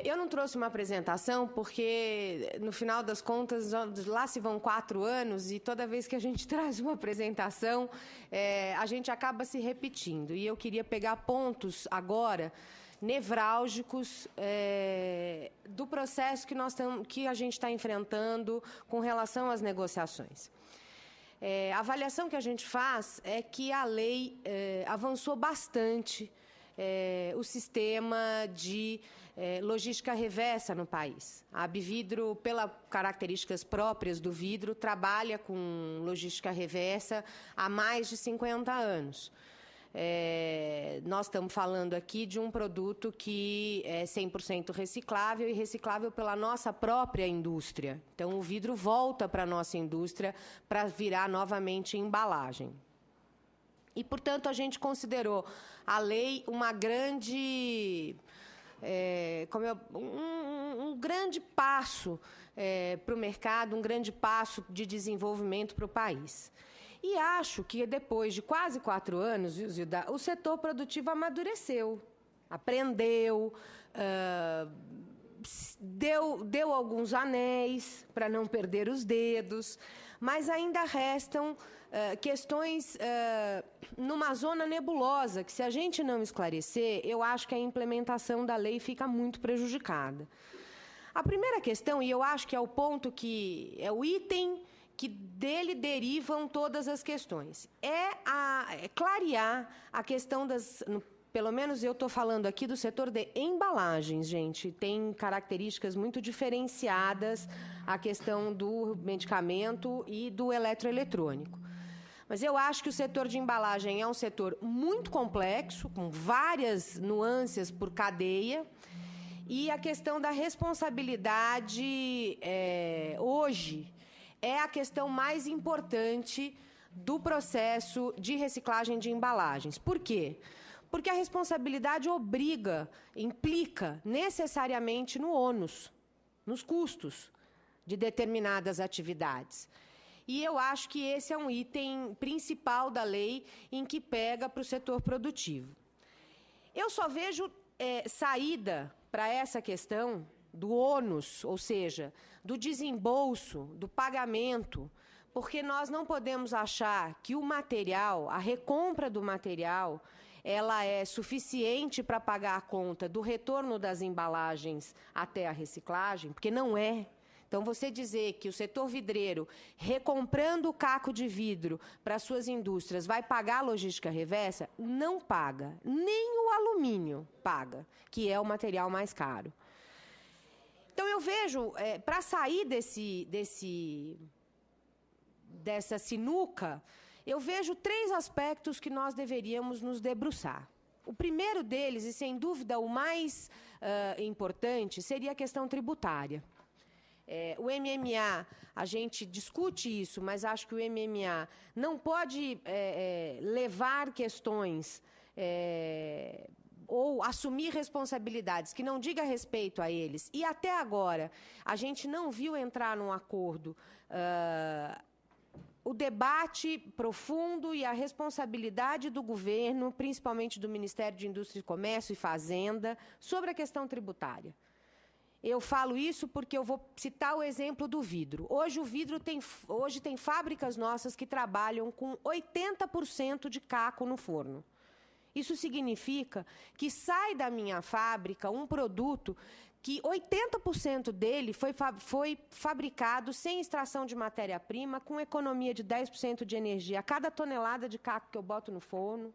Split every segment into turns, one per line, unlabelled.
Eu não trouxe uma apresentação porque, no final das contas, lá se vão 4 anos e toda vez que a gente traz uma apresentação, a gente acaba se repetindo. E eu queria pegar pontos agora nevrálgicos do processo que a gente está enfrentando com relação às negociações. A avaliação que a gente faz é que a lei avançou bastante o sistema de logística reversa no país. A Abvidro, pelas características próprias do vidro, trabalha com logística reversa há mais de 50 anos. Nós estamos falando aqui de um produto que é 100% reciclável e reciclável pela nossa própria indústria. Então, o vidro volta para a nossa indústria para virar novamente embalagem. E, portanto, a gente considerou a lei uma grande, um grande passo para o mercado, um grande passo de desenvolvimento para o país. E acho que, depois de quase 4 anos, Zilda, o setor produtivo amadureceu, aprendeu, deu alguns anéis para não perder os dedos, mas ainda restam questões numa zona nebulosa, que se a gente não esclarecer, eu acho que a implementação da lei fica muito prejudicada. A primeira questão, e eu acho que é o ponto que é o item que dele derivam todas as questões, é clarear a questão das... Pelo menos eu estou falando aqui do setor de embalagens, gente. Tem características muito diferenciadas a questão do medicamento e do eletroeletrônico. Mas eu acho que o setor de embalagem é um setor muito complexo, com várias nuances por cadeia, e a questão da responsabilidade hoje é a questão mais importante do processo de reciclagem de embalagens. Por quê? Porque a responsabilidade implica necessariamente no ônus, nos custos de determinadas atividades. E eu acho que esse é um item principal da lei em que pega para o setor produtivo. Eu só vejo saída para essa questão do ônus, ou seja, do desembolso, do pagamento, porque nós não podemos achar que o material, a recompra do material, ela é suficiente para pagar a conta do retorno das embalagens até a reciclagem, porque não é. Então, você dizer que o setor vidreiro, recomprando o caco de vidro para suas indústrias, vai pagar a logística reversa, não paga. Nem o alumínio paga, que é o material mais caro. Então, eu vejo, para sair dessa sinuca, eu vejo 3 aspectos que nós deveríamos nos debruçar. O primeiro deles, e sem dúvida o mais importante, seria a questão tributária. O MMA, a gente discute isso, mas acho que o MMA não pode levar questões ou assumir responsabilidades que não diga respeito a eles. E até agora, a gente não viu entrar num acordo o debate profundo e a responsabilidade do governo, principalmente do Ministério de Indústria e Comércio e Fazenda, sobre a questão tributária. Eu falo isso porque eu vou citar o exemplo do vidro. Hoje tem fábricas nossas que trabalham com 80% de caco no forno. Isso significa que sai da minha fábrica um produto que 80% dele foi fabricado sem extração de matéria-prima, com economia de 10% de energia a cada tonelada de caco que eu boto no forno.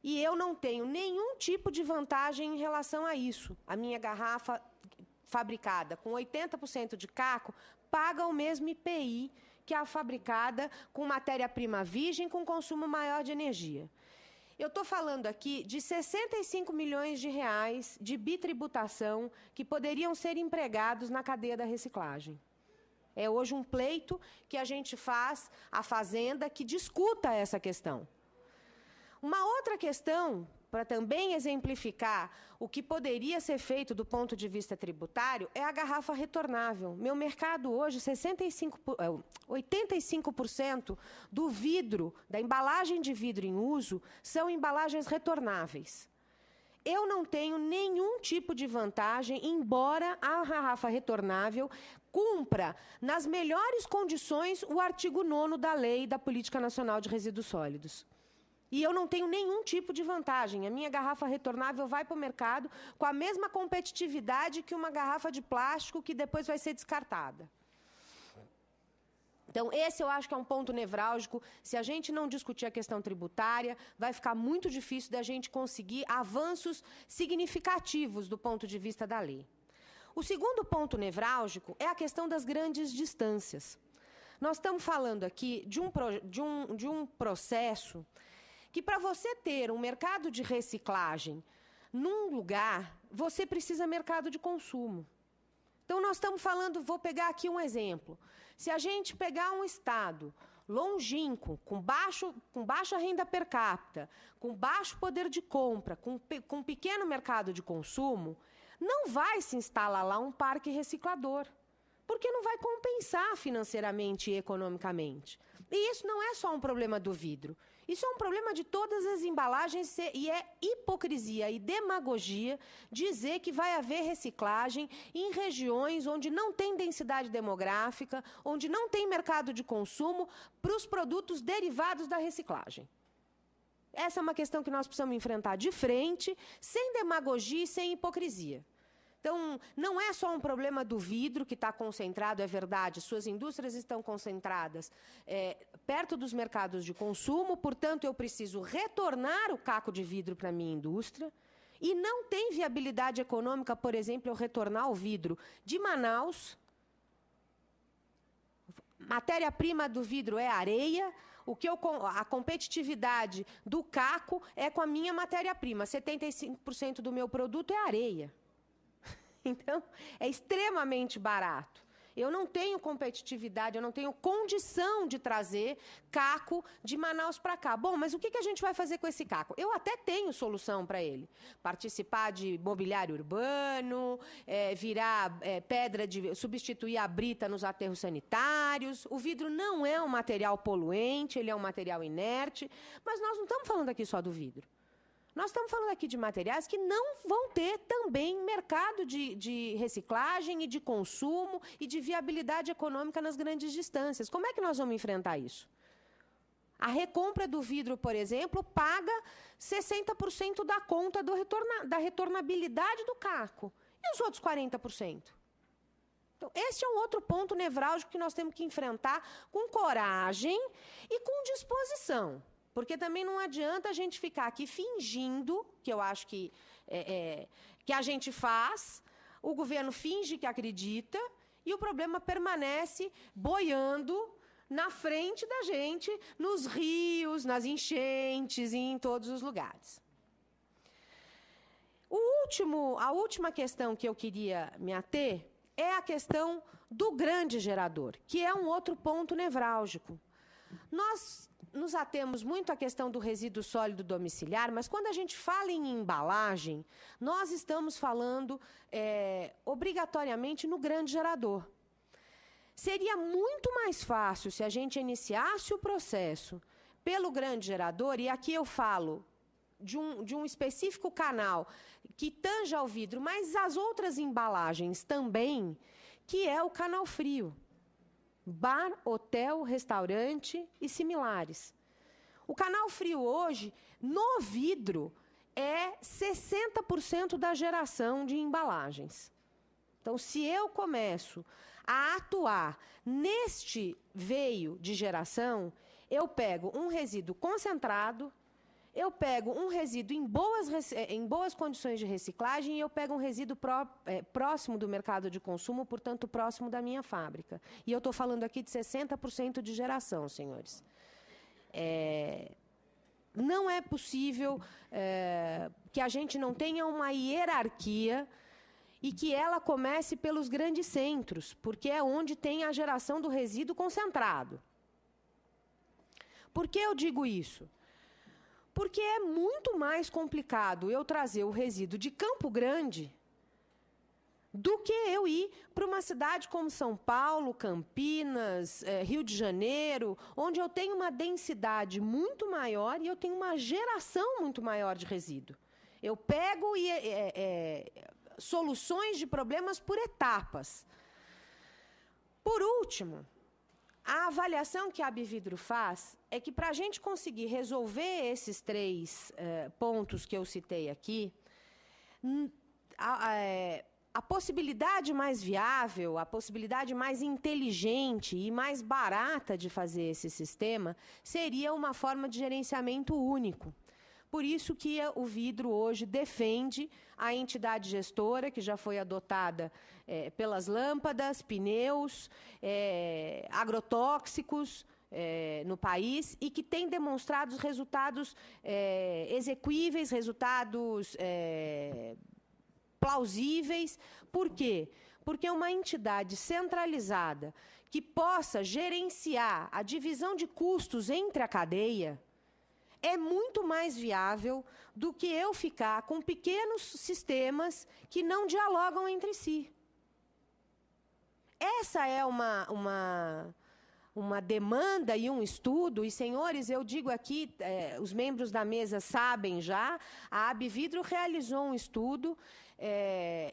E eu não tenho nenhum tipo de vantagem em relação a isso. A minha garrafa fabricada com 80% de caco paga o mesmo IPI que a fabricada com matéria-prima virgem com consumo maior de energia. Eu estou falando aqui de 65 milhões de reais de bitributação que poderiam ser empregados na cadeia da reciclagem. É hoje um pleito que a gente faz à Fazenda que discuta essa questão. Uma outra questão, para também exemplificar o que poderia ser feito do ponto de vista tributário, é a garrafa retornável. Meu mercado hoje, 85% do vidro, da embalagem de vidro em uso, são embalagens retornáveis. eu não tenho nenhum tipo de vantagem, embora a garrafa retornável cumpra, nas melhores condições, o artigo 9º da Lei da Política Nacional de Resíduos Sólidos. E eu não tenho nenhum tipo de vantagem. A minha garrafa retornável vai para o mercado com a mesma competitividade que uma garrafa de plástico que depois vai ser descartada. Então, esse eu acho que é um ponto nevrálgico. Se a gente não discutir a questão tributária, vai ficar muito difícil da gente conseguir avanços significativos do ponto de vista da lei. O segundo ponto nevrálgico é a questão das grandes distâncias. Nós estamos falando aqui de um processo que, para você ter um mercado de reciclagem num lugar, você precisa mercado de consumo. Então, nós estamos falando, vou pegar aqui um exemplo. Se a gente pegar um estado longínquo, com baixa renda per capita, com baixo poder de compra, com pequeno mercado de consumo, não vai se instalar lá um parque reciclador, porque não vai compensar financeiramente e economicamente. E isso não é só um problema do vidro. Isso é um problema de todas as embalagens e é hipocrisia e demagogia dizer que vai haver reciclagem em regiões onde não tem densidade demográfica, onde não tem mercado de consumo para os produtos derivados da reciclagem. Essa é uma questão que nós precisamos enfrentar de frente, sem demagogia e sem hipocrisia. Então, não é só um problema do vidro que está concentrado, é verdade, suas indústrias estão concentradas perto dos mercados de consumo, portanto, eu preciso retornar o caco de vidro para a minha indústria, e não tem viabilidade econômica, por exemplo, eu retornar o vidro de Manaus. Matéria-prima do vidro é areia, a competitividade do caco é com a minha matéria-prima, 75% do meu produto é areia. Então, é extremamente barato. Eu não tenho competitividade, eu não tenho condição de trazer caco de Manaus para cá. Bom, mas o que a gente vai fazer com esse caco? Eu até tenho solução para ele. Participar de mobiliário urbano, substituir a brita nos aterros sanitários. O vidro não é um material poluente, ele é um material inerte. Mas nós não estamos falando aqui só do vidro. Nós estamos falando aqui de materiais que não vão ter também mercado de reciclagem e de consumo e de viabilidade econômica nas grandes distâncias. Como é que nós vamos enfrentar isso? A recompra do vidro, por exemplo, paga 60% da conta da retornabilidade do caco. E os outros 40%? Então, esse é um outro ponto nevrálgico que nós temos que enfrentar com coragem e com disposição. Porque também não adianta a gente ficar aqui fingindo, que eu acho que a gente faz, o governo finge que acredita, e o problema permanece boiando na frente da gente, nos rios, nas enchentes e em todos os lugares. A última questão que eu queria me ater é a questão do grande gerador, que é um outro ponto nevrálgico. Nós nos atemos muito à questão do resíduo sólido domiciliar, mas quando a gente fala em embalagem, nós estamos falando obrigatoriamente no grande gerador. Seria muito mais fácil se a gente iniciasse o processo pelo grande gerador, e aqui eu falo de um específico canal que tanja ao vidro, mas as outras embalagens também, que é o canal frio. Bar, hotel, restaurante e similares. O canal frio hoje, no vidro, é 60% da geração de embalagens. Então, se eu começo a atuar neste veio de geração, eu pego um resíduo concentrado, eu pego um resíduo em boas condições de reciclagem e eu pego um resíduo próximo do mercado de consumo, portanto, próximo da minha fábrica. E eu estou falando aqui de 60% de geração, senhores. Não é possível que a gente não tenha uma hierarquia e que ela comece pelos grandes centros, porque é onde tem a geração do resíduo concentrado. Por que eu digo isso? Porque é muito mais complicado eu trazer o resíduo de Campo Grande do que eu ir para uma cidade como São Paulo, Campinas, Rio de Janeiro, onde eu tenho uma densidade muito maior e eu tenho uma geração muito maior de resíduo. Eu pego soluções de problemas por etapas. Por último, a avaliação que a Abvidro faz é que, para a gente conseguir resolver esses 3 pontos que eu citei aqui, a possibilidade mais viável, a possibilidade mais inteligente e mais barata de fazer esse sistema seria uma forma de gerenciamento único. Por isso que o Vidro hoje defende a entidade gestora, que já foi adotada pelas lâmpadas, pneus, agrotóxicos no país e que tem demonstrado resultados exequíveis, resultados plausíveis. Por quê? Porque uma entidade centralizada que possa gerenciar a divisão de custos entre a cadeia é muito mais viável do que eu ficar com pequenos sistemas que não dialogam entre si. Essa é uma demanda e um estudo, e, senhores, eu digo aqui, os membros da mesa sabem já, a Abvidro realizou um estudo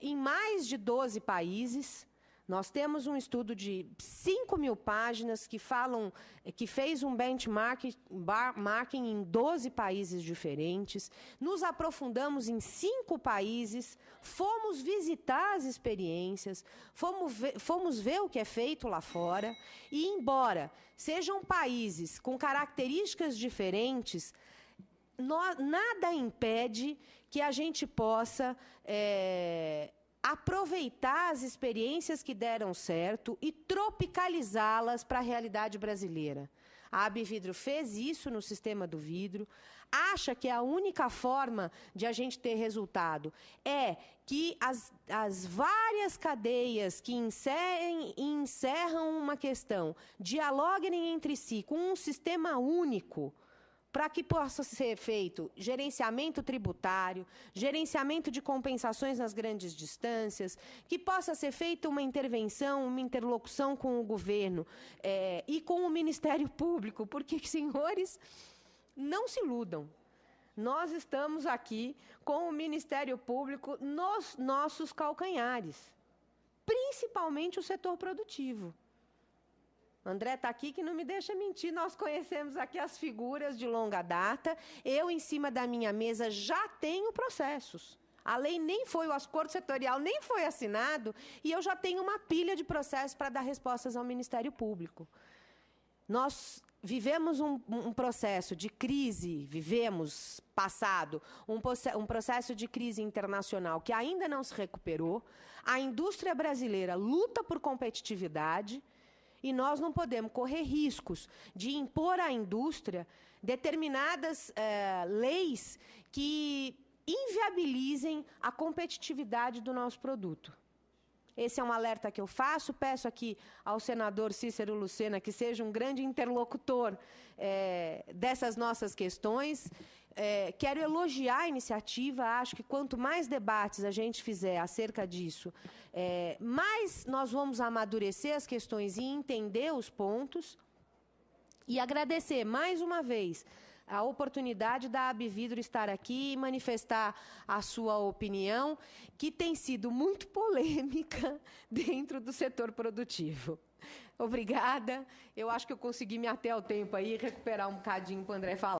em mais de 12 países. Nós temos um estudo de 5.000 páginas que fez um benchmarking em 12 países diferentes. Nos aprofundamos em 5 países, fomos visitar as experiências, fomos ver o que é feito lá fora. E, embora sejam países com características diferentes, nada impede que a gente possa aproveitar as experiências que deram certo e tropicalizá-las para a realidade brasileira. A Abvidro fez isso no sistema do vidro, acha que a única forma de a gente ter resultado é que as várias cadeias que encerram uma questão dialoguem entre si com um sistema único, para que possa ser feito gerenciamento tributário, gerenciamento de compensações nas grandes distâncias, que possa ser feita uma intervenção, uma interlocução com o governo e com o Ministério Público, porque, senhores, não se iludam. Nós estamos aqui com o Ministério Público nos nossos calcanhares, principalmente o setor produtivo. André está aqui que não me deixa mentir, nós conhecemos aqui as figuras de longa data. Eu, em cima da minha mesa, já tenho processos. A lei nem foi, o acordo setorial nem foi assinado, e eu já tenho uma pilha de processos para dar respostas ao Ministério Público. Nós vivemos um processo de crise, um processo de crise internacional que ainda não se recuperou. A indústria brasileira luta por competitividade, e nós não podemos correr riscos de impor à indústria determinadas leis que inviabilizem a competitividade do nosso produto. Esse é um alerta que eu faço. Peço aqui ao senador Cícero Lucena que seja um grande interlocutor dessas nossas questões. Quero elogiar a iniciativa. Acho que quanto mais debates a gente fizer acerca disso, mais nós vamos amadurecer as questões e entender os pontos. E agradecer mais uma vez a oportunidade da Abvidro estar aqui e manifestar a sua opinião, que tem sido muito polêmica dentro do setor produtivo. Obrigada. Eu acho que eu consegui me ater ao tempo aí e recuperar um bocadinho para o André falar.